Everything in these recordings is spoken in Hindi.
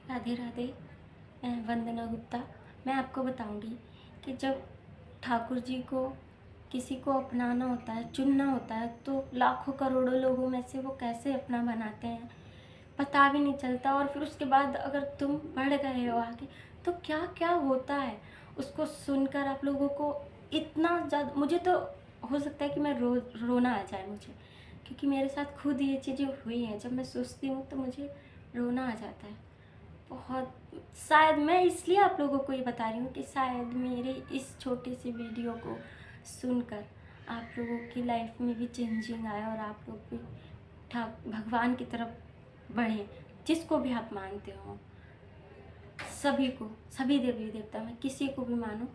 राधे राधे। मैं वंदना गुप्ता। मैं आपको बताऊंगी कि जब ठाकुर जी को किसी को अपनाना होता है, चुनना होता है, तो लाखों करोड़ों लोगों में से वो कैसे अपना बनाते हैं पता भी नहीं चलता। और फिर उसके बाद अगर तुम बढ़ गए हो आगे तो क्या क्या होता है उसको सुनकर आप लोगों को इतना ज़्यादा, मुझे तो हो सकता है कि मैं रोना आ जाए मुझे, क्योंकि मेरे साथ खुद ये चीज़ें हुई हैं। जब मैं सोचती हूँ तो मुझे रोना आ जाता है बहुत। शायद मैं इसलिए आप लोगों को ये बता रही हूँ कि शायद मेरे इस छोटी सी वीडियो को सुनकर आप लोगों की लाइफ में भी चेंजिंग आए और आप लोग भी ठाक भगवान की तरफ बढ़ें। जिसको भी आप मानते हो, सभी को, सभी देवी देवता में किसी को भी मानो,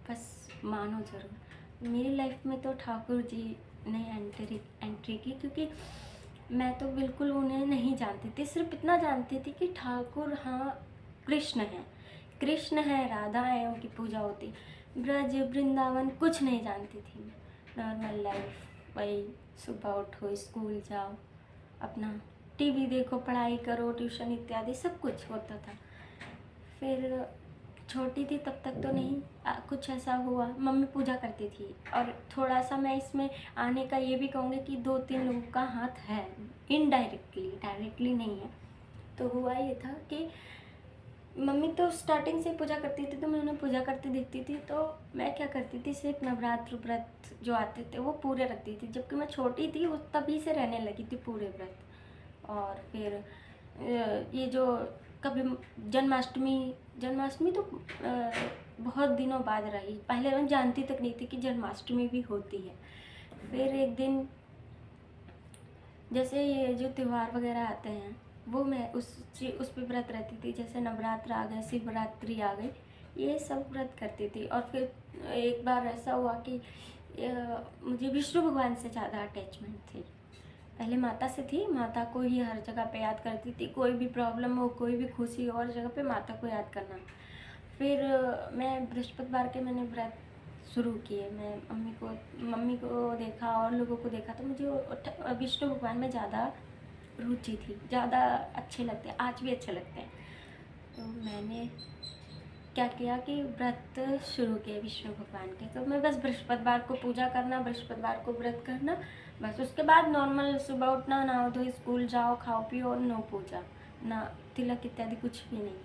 बस मानो ज़रूर। मेरी लाइफ में तो ठाकुर जी ने एंट्री की, क्योंकि मैं तो बिल्कुल उन्हें नहीं जानती थी। सिर्फ इतना जानती थी कि ठाकुर हाँ कृष्ण हैं, कृष्ण हैं, राधा है, उनकी पूजा होती। ब्रज वृंदावन कुछ नहीं जानती थी मैं। नॉर्मल लाइफ, वही सुबह उठो, स्कूल जाओ, अपना टीवी देखो, पढ़ाई करो, ट्यूशन इत्यादि सब कुछ होता था। फिर छोटी थी तब तक तो नहीं कुछ ऐसा हुआ। मम्मी पूजा करती थी, और थोड़ा सा मैं इसमें आने का ये भी कहूँगी कि 2-3 लोगों का हाथ है, इनडायरेक्टली, डायरेक्टली नहीं है। तो हुआ ये था कि मम्मी तो स्टार्टिंग से पूजा करती थी, तो मैं उन्हें पूजा करती दिखती थी। तो मैं क्या करती थी, सिर्फ नवरात्र व्रत जो आते थे वो पूरे रखती थी। जबकि मैं छोटी थी, वो तभी से रहने लगी थी पूरे व्रत। और फिर ये जो कभी जन्माष्टमी, जन्माष्टमी तो बहुत दिनों बाद रही। पहले मैं जानती तक नहीं थी कि जन्माष्टमी भी होती है। फिर एक दिन जैसे ये जो त्यौहार वगैरह आते हैं, वो मैं उस पे व्रत रहती थी। जैसे नवरात्र आ गए, शिवरात्रि आ गई, ये सब व्रत करती थी। और फिर एक बार ऐसा हुआ कि मुझे विष्णु भगवान से ज़्यादा अटैचमेंट थी। पहले माता से थी, माता को ही हर जगह पे याद करती थी। कोई भी प्रॉब्लम हो, कोई भी खुशी हो, हर जगह पे माता को याद करना। फिर मैं बृहस्पतिवार के मैंने व्रत शुरू किए। मैं मम्मी को देखा और लोगों को देखा, तो मुझे विष्णु भगवान में ज़्यादा रुचि थी, ज़्यादा अच्छे लगते हैं, आज भी अच्छे लगते हैं। तो मैंने क्या किया कि व्रत शुरू किए विष्णु भगवान के। तो मैं बस बृहस्पतिवार को पूजा करना, बृहस्पतिवार को व्रत करना, बस। उसके बाद नॉर्मल सुबह उठना, नहाओ धो, स्कूल जाओ, खाओ पियो, और नो पूजा, ना तिलक इत्यादि कुछ भी नहीं।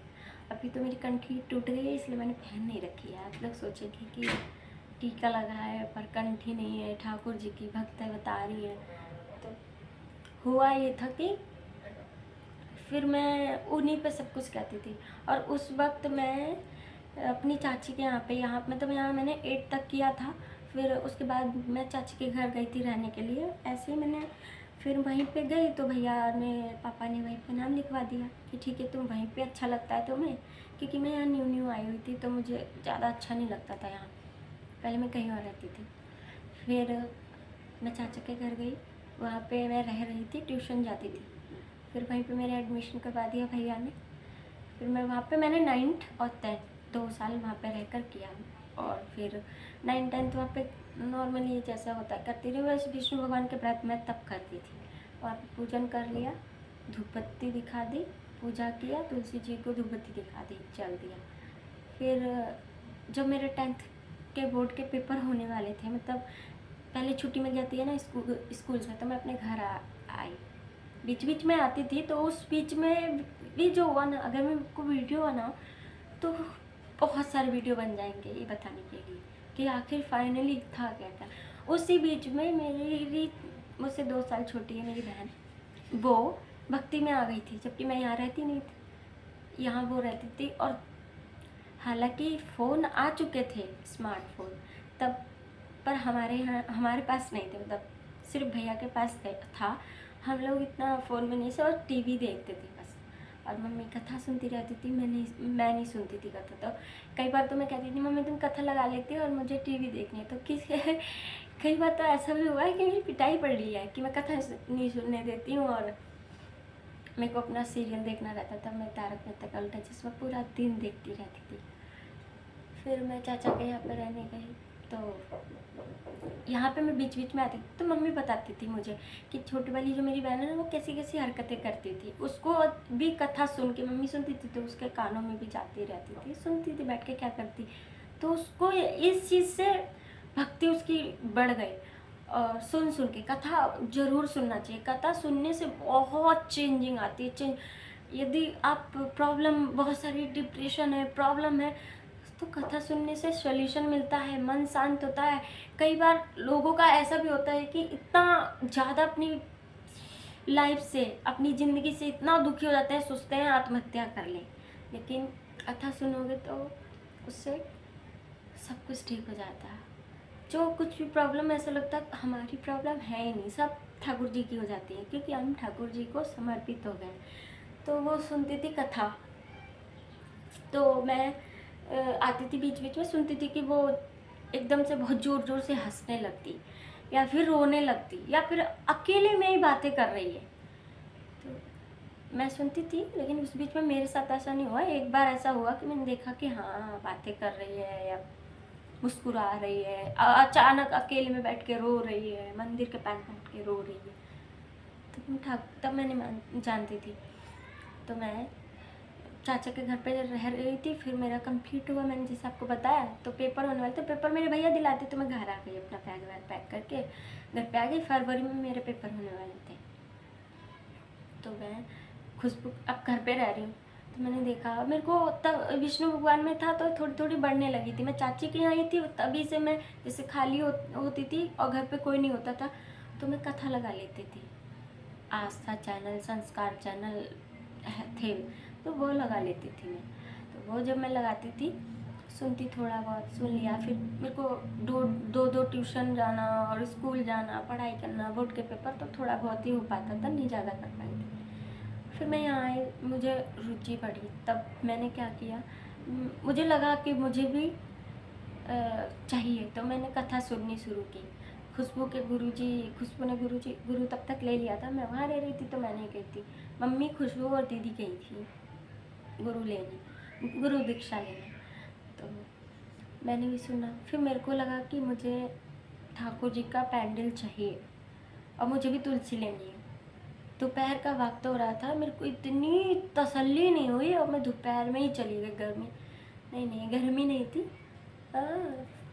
अभी तो मेरी कंठी टूट गई है, इसलिए मैंने पहन नहीं रखी है। आप लोग सोचेंगे कि टीका लगा है पर कंठी नहीं है, ठाकुर जी की भक्त है, बता रही है। तो हुआ ये था कि फिर मैं उन्हीं पे सब कुछ कहती थी। और उस वक्त मैं अपनी चाची के यहाँ मतलब यहाँ मैंने 8 तक किया था। फिर उसके बाद मैं चाची के घर गई थी रहने के लिए। ऐसे ही मैंने फिर वहीं पे गई, तो भैया ने, पापा ने वहीं पे नाम लिखवा दिया कि ठीक है, तुम वहीं पे, अच्छा लगता है तुम्हें। क्योंकि मैं यहाँ न्यू न्यू आई हुई थी, तो मुझे ज़्यादा अच्छा नहीं लगता था यहाँ। पहले मैं कहीं और रहती थी। फिर मैं चाचा के घर गई, वहाँ पे मैं रह रही थी, ट्यूशन जाती थी। फिर वहीं पे मेरा एडमिशन करवा दिया भैया ने। फिर मैं वहाँ पे मैंने 9th और 10th 2 साल वहाँ पे रहकर किया। और फिर 9th 10th वहाँ पे नॉर्मली जैसा होता है करती रही। वैसे विष्णु भगवान के व्रत मैं तब करती थी। वहाँ पे पूजन कर लिया, धूप बत्ती दिखा दी, पूजा किया, तुलसी जी को धूप बत्ती दिखा दी, चल दिया। फिर जब मेरे 10th के बोर्ड के पेपर होने वाले थे, मतलब पहले छुट्टी मिल जाती है ना स्कूल से, तो मैं अपने घर आई। बीच बीच में आती थी, तो उस बीच में भी जो हुआ ना, अगर मैं आपको वीडियो बनाऊँ तो बहुत सारे वीडियो बन जाएंगे ये बताने के लिए कि आखिर फाइनली था क्या था। उसी बीच में मेरी मुझसे 2 साल छोटी है मेरी बहन, वो भक्ति में आ गई थी, जबकि मैं यहाँ रहती नहीं थी, यहाँ वो रहती थी। और हालांकि फ़ोन आ चुके थे, स्मार्टफोन तब, पर हमारे यहाँ, हमारे पास नहीं थे, मतलब सिर्फ भैया के पास था। हम लोग इतना फ़ोन में नहीं से, और टीवी देखते थे बस। और मम्मी कथा सुनती रहती थी, मैं नहीं सुनती थी कथा। तो कई बार तो मैं कहती थी, मम्मी तुम कथा लगा लेती हो और मुझे टीवी देखनी है। तो कई बार तो ऐसा भी हुआ है कि मेरी पिटाई पड़ रही है कि मैं कथा नहीं सुनने देती हूँ, और मेरे को अपना सीरियल देखना रहता था। मैं तारक मेहता का उल्टा चश्मा पूरा दिन देखती रहती थी। फिर मैं चाचा के यहाँ पे रहने गई, तो यहाँ पे मैं बीच बीच में आती थी तो मम्मी बताती थी मुझे कि छोटी वाली जो मेरी बहन है ना वो कैसी कैसी हरकतें करती थी। उसको भी कथा सुन के मम्मी सुनती थी तो उसके कानों में भी जाती रहती थी, सुनती थी बैठ के क्या करती। तो उसको इस चीज़ से भक्ति उसकी बढ़ गई। और सुन सुन के कथा ज़रूर सुनना चाहिए। कथा सुनने से बहुत चेंजिंग आती है। यदि आप प्रॉब्लम, बहुत सारी डिप्रेशन है, प्रॉब्लम है, तो कथा सुनने से सॉल्यूशन मिलता है, मन शांत होता है। कई बार लोगों का ऐसा भी होता है कि इतना ज़्यादा अपनी लाइफ से, अपनी ज़िंदगी से इतना दुखी हो जाते हैं, सोचते हैं आत्महत्या कर लें। लेकिन कथा सुनोगे तो उससे सब कुछ ठीक हो जाता है। जो कुछ भी प्रॉब्लम ऐसा लगता है हमारी प्रॉब्लम है ही नहीं, सब ठाकुर जी की हो जाती है, क्योंकि हम ठाकुर जी को समर्पित हो गए। तो वो सुनती थी कथा, तो मैं आती थी बीच बीच में, सुनती थी कि वो एकदम से बहुत ज़ोर ज़ोर से हंसने लगती, या फिर रोने लगती, या फिर अकेले में ही बातें कर रही है। तो मैं सुनती थी, लेकिन उस बीच में मेरे साथ ऐसा नहीं हुआ। एक बार ऐसा हुआ कि मैंने देखा कि हाँ बातें कर रही है या मुस्कुरा रही है, अचानक अकेले में बैठ के रो रही है, मंदिर के पास बैठ के रो रही है। तब मैंने जानती थी। तो मैं चाचा के घर पे रह रही थी, फिर मेरा कंप्लीट हुआ, मैंने जैसे आपको बताया। तो पेपर होने वाले थे, पेपर मेरे भैया दिलाते, तो मैं घर आ गई, अपना बैग वैग पैक करके घर पे आ गई। फरवरी में मेरे पेपर होने वाले थे। तो मैं खुशबू अब घर पे रह रही हूँ, तो मैंने देखा, मेरे को तब विष्णु भगवान में था तो थोड़ी थोड़ी बढ़ने लगी थी। मैं चाची के यहाँ आई थी, तभी से मैं जैसे खाली होती थी और घर पे कोई नहीं होता था तो मैं कथा लगा लेती थी। आस्था चैनल, संस्कार चैनल थे तो वो लगा लेती थी मैं। तो वो जब मैं लगाती थी, सुनती, थोड़ा बहुत सुन लिया, फिर मेरे को दो ट्यूशन जाना और स्कूल जाना, पढ़ाई करना, बोर्ड के पेपर, तो थोड़ा बहुत ही हो पाता था, नहीं ज़्यादा कर पाई थी। फिर मैं यहाँ आई, मुझे रुचि बढ़ी, तब मैंने क्या किया, मुझे लगा कि मुझे भी चाहिए, तो मैंने कथा सुननी शुरू की। खुशबू ने गुरु तब तक ले लिया था, मैं वहाँ रह रही थी तो मैं नहीं गई थी। मम्मी, खुशबू और दीदी गई थी गुरु दीक्षा लेने। तो मैंने भी सुना, फिर मेरे को लगा कि मुझे ठाकुर जी का पैंडल चाहिए और मुझे भी तुलसी लेनी है। दोपहर का वक्त हो रहा था, मेरे को इतनी तसल्ली नहीं हुई और मैं दोपहर में ही चली गई। गर्मी नहीं थी,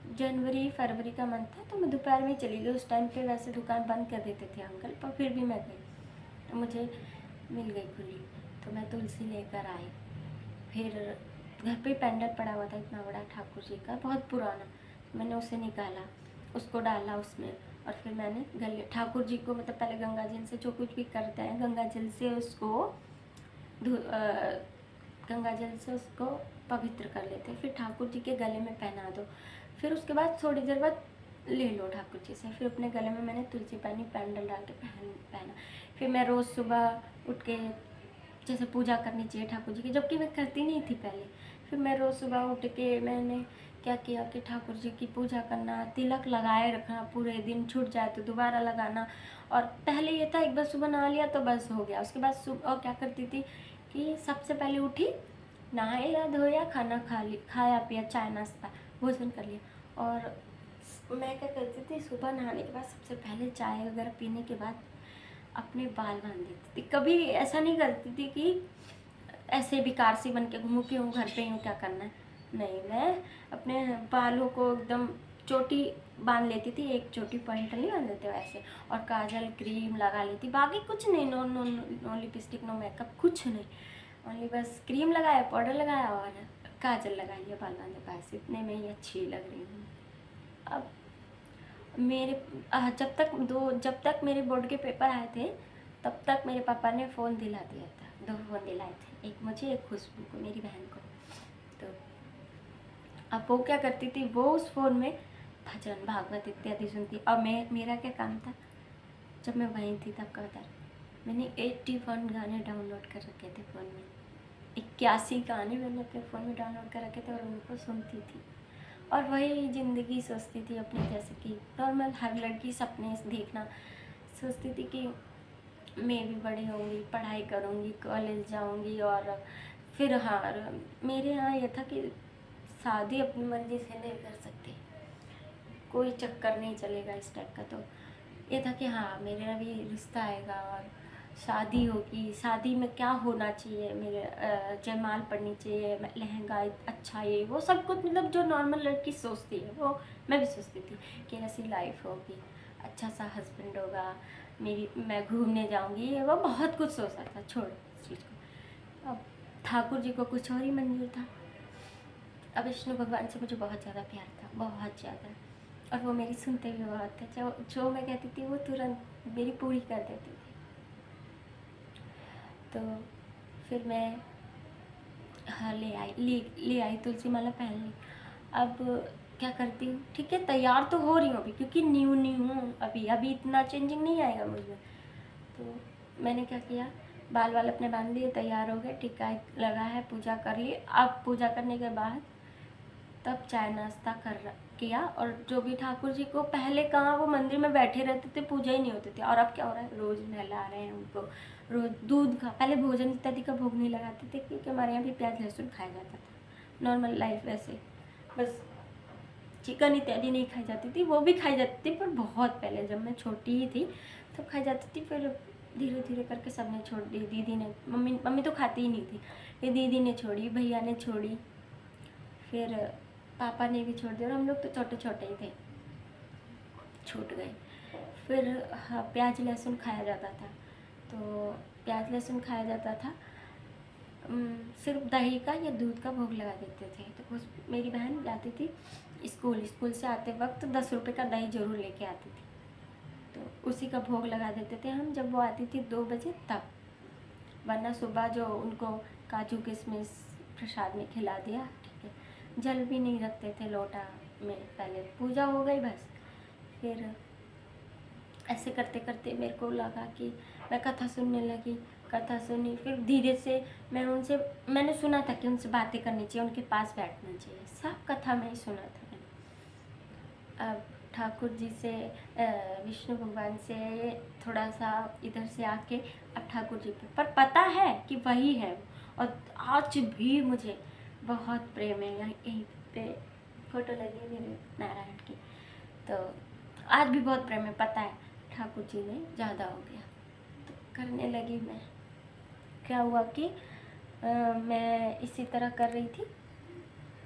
जनवरी फरवरी का मंथ था, तो मैं दोपहर में ही चली गई। उस टाइम पे वैसे दुकान बंद कर देते थे अंकल, पर फिर भी मैं गई, तो मुझे मिल गई खुली। तो मैं तुलसी लेकर आई। फिर घर पे पैंडल पड़ा हुआ था इतना बड़ा ठाकुर जी का, बहुत पुराना। मैंने उसे निकाला, उसको डाला उसमें, और फिर मैंने गले ठाकुर जी को, मतलब पहले गंगा जल से जो कुछ भी करते हैं, गंगा जल से उसको पवित्र कर लेते हैं। फिर ठाकुर जी के गले में पहना दो। फिर उसके बाद थोड़ी देर बाद ले लो ठाकुर जी से। फिर अपने गले में मैंने तुलसी पहनी, पैंडल डाल के पहना। फिर मैं रोज़ सुबह उठ के जैसे पूजा करनी चाहिए ठाकुर जी की, जबकि मैं करती नहीं थी पहले। फिर मैं रोज़ सुबह उठ के मैंने क्या किया कि ठाकुर जी की पूजा करना, तिलक लगाए रखना, पूरे दिन छूट जाए तो दोबारा लगाना। और पहले ये था एक बार सुबह नहा लिया तो बस हो गया। उसके बाद सुबह और क्या करती थी कि सबसे पहले उठी, नहाया धोया, खाना खाया पिया, चाय नाश्ता भोजन कर लिया। और मैं क्या करती थी, सुबह नहाने के बाद सबसे पहले चाय वगैरह पीने के बाद अपने बाल बांध देती थी। कभी ऐसा नहीं करती थी कि ऐसे बेकार सी बन के घूमूँ, क्यों घर पे यूँ क्या करना है। नहीं, मैं अपने बालों को एकदम चोटी बांध लेती थी, एक चोटी पॉइंट नहीं बांध देते वैसे, और काजल क्रीम लगा लेती। बाकी कुछ नहीं, नो लिपस्टिक, नो मेकअप, कुछ नहीं, ओनली बस क्रीम लगाया, पाउडर लगाया और काजल लगाई है, बाल बांधे, बस इतने में ही अच्छी लग रही हूँ। अब जब तक मेरे बोर्ड के पेपर आए थे तब तक मेरे पापा ने फ़ोन दिला दिया था, 2 फ़ोन दिलाए थे, एक मुझे, एक खुशबू को, मेरी बहन को। तो अब वो क्या करती थी, वो उस फ़ोन में भजन भागवत इत्यादि सुनती। और मेरा क्या काम था, जब मैं वहीं थी तब का बता, मैंने 81 गाने डाउनलोड कर रखे थे फ़ोन में। 81 गाने मैंने अपने फ़ोन में डाउनलोड कर रखे थे और उनको सुनती थी। और वही ज़िंदगी सोचती थी अपनी, जैसे कि नॉर्मल हर लड़की सपने देखना, सोचती थी कि मैं भी बड़ी होंगी, पढ़ाई करूँगी, कॉलेज जाऊँगी। और फिर मेरे यहाँ ये था कि शादी अपनी मर्ज़ी से नहीं कर सकती, कोई चक्कर नहीं चलेगा इस टाइप का। तो ये था कि हाँ मेरा भी रिश्ता आएगा और शादी होगी, शादी में क्या होना चाहिए, मेरे जयमाल पड़नी चाहिए, लहंगा अच्छा, ये वो सब कुछ, मतलब जो नॉर्मल लड़की सोचती है वो मैं भी सोचती थी कि ऐसी लाइफ होगी, अच्छा सा हस्बैंड होगा, मैं घूमने जाऊंगी, ये वो बहुत कुछ सोचा था। छोड़ इस चीज़ को। अब ठाकुर जी को कुछ और ही मंजूर था। अब विष्णु भगवान से मुझे बहुत ज़्यादा प्यार था, बहुत ज़्यादा, और वो मेरी सुनते भी बहुत थे। जो मैं कहती थी वो तुरंत मेरी पूरी कर देते थे। तो फिर मैं हाँ ले आई तुलसी माला पहन ली। अब क्या करती हूँ, ठीक है तैयार तो हो रही हूँ अभी, क्योंकि न्यू हूँ अभी अभी इतना चेंजिंग नहीं आएगा मुझमें। तो मैंने क्या किया, बाल अपने बांध लिए, तैयार हो गए, टीका लगा है, पूजा कर ली। अब पूजा करने के बाद तब चाय नाश्ता किया। और जो भी ठाकुर जी को पहले कहाँ वो मंदिर में बैठे रहते थे, पूजा ही नहीं होती थी, और अब क्या हो रहा है, रोज़ नहला रहे हैं उनको, रोज़ दूध का, पहले भोजन इत्यादि का भोग नहीं लगाते थे क्योंकि हमारे यहाँ भी प्याज लहसुन खाया जाता था, नॉर्मल लाइफ वैसे, बस चिकन इत्यादि नहीं खाई जाती थी, वो भी खाई जाती थी पर बहुत पहले, जब मैं छोटी ही थी तब खाई जाती थी। फिर धीरे धीरे करके सबने छोड़ दी, दीदी ने, मम्मी तो खाती ही नहीं थी, फिर दीदी ने छोड़ी, भैया ने छोड़ी, फिर पापा ने भी छोड़ दिया, और हम लोग तो छोटे छोटे ही थे, छूट गए। फिर हाँ प्याज लहसुन खाया जाता था, तो प्याज लहसुन खाया जाता था, सिर्फ दही का या दूध का भोग लगा देते थे। तो उस मेरी बहन जाती थी स्कूल से आते वक्त 10 रुपये का दही ज़रूर लेके आती थी, तो उसी का भोग लगा देते थे हम, जब वो आती थी 2 बजे तब, वरना सुबह जो उनको काजू किशमिश प्रसाद में खिला दिया, ठीक है। जल भी नहीं रखते थे लोटा में, पहले पूजा हो गई बस। फिर ऐसे करते करते मेरे को लगा कि मैं कथा सुनने लगी, कथा सुनी, फिर धीरे से मैंने सुना था कि उनसे बातें करनी चाहिए, उनके पास बैठना चाहिए, सब कथा में ही सुना था मैंने। अब ठाकुर जी से, विष्णु भगवान से थोड़ा सा इधर से आके अब ठाकुर जी पे, पर पता है कि वही है, और आज भी मुझे बहुत प्रेम है। यहीं पे फोटो लगी है मेरे नारायण की, तो आज भी बहुत प्रेम है, पता है ठाकुर जी ने ज़्यादा हो गया तो करने लगी मैं। क्या हुआ कि मैं इसी तरह कर रही थी,